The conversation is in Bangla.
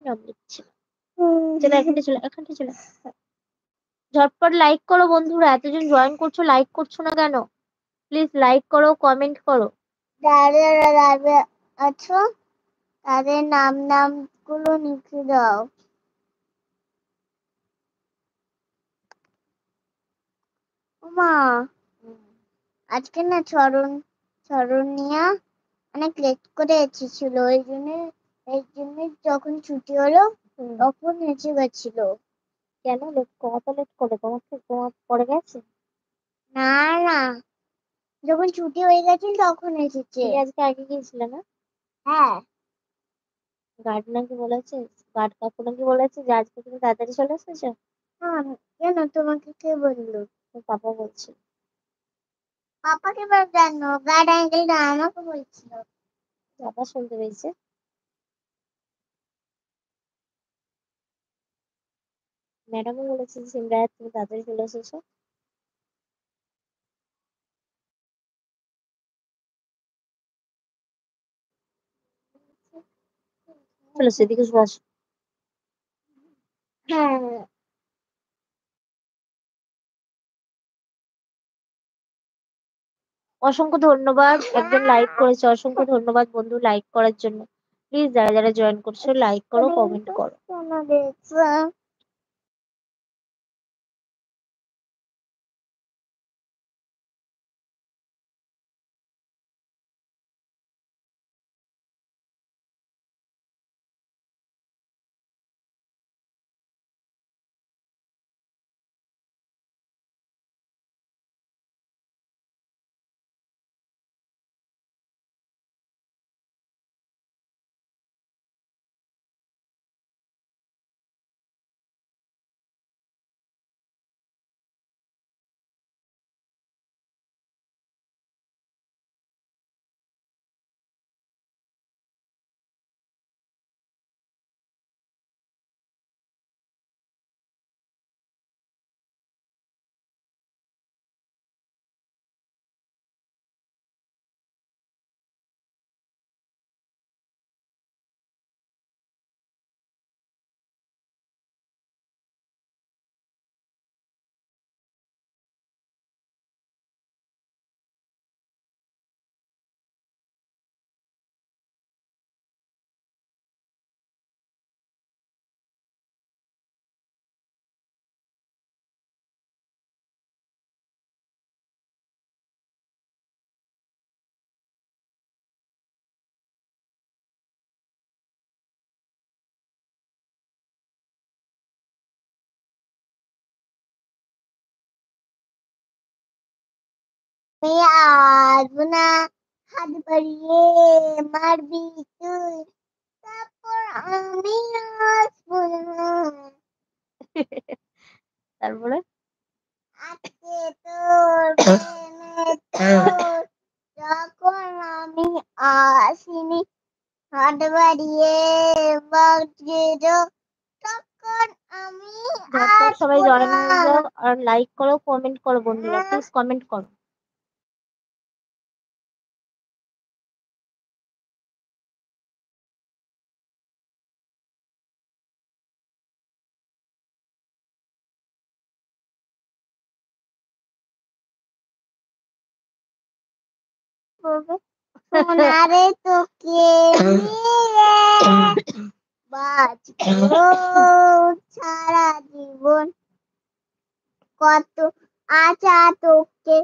নাম লিখছি চলো এখানটা চলে ঝটপট লাইক করো বন্ধুরা, এতজন জয়েন করছো, লাইক করছো না কেন? প্লিজ লাইক করো, কমেন্ট করো। যারা আছো তাদের নাম গুলো লিখে দাও। মা আজকে না চরণিয়া অনেক লেট করে এসেছিল, এই জন্য যখন ছুটি হলো তখন এসে গেছিল। কেন কত লেট করে? তোমার পড়ে গেছে? না না, যখন ছুটি হয়ে গেছে তখন এসেছে। আজকে আগে গিয়েছিল না? হ্যাঁ। গার্ড নাকি বলেছে, গার্ড কাকু নাকি বলেছে যে আজকে তুমি তাড়াতাড়ি চলে এসেছো। হ্যাঁ, কেন তোমাকে কে বললো? পাপা বলছে। পাপাকে জানো, গার্ড আঙ্কেলটা আমাকে বলছিল। পাপা শুনতে পেয়েছে। ম্যাডামও বলেছে যে সিমরা তুমি তাড়াতাড়ি চলে এসেছো। চলো সেদিকে বস। হ্যাঁ। অসংখ্য ধন্যবাদ, একজন লাইক করেছে, অসংখ্য ধন্যবাদ বন্ধু লাইক করার জন্য। প্লিজ যারা যারা জয়েন করছো লাইক করো, কমেন্ট করো। আমি আসবো না, হাত বাড়িয়ে মারবি তুই, তারপর আমি আসবো না। তারপরে আজকে তোর যখন আমি আসিনি, হাত বাড়িয়ে তখন আমি সবাই আসবো জয়েন না। হয়ে যাও আর লাইক করো, কমেন্ট করো বন্ধুরা, প্লিজ কমেন্ট করো। সোনারে তোকে নিয়ে বাঁচবো সারা জীবন, কত আশা তোকে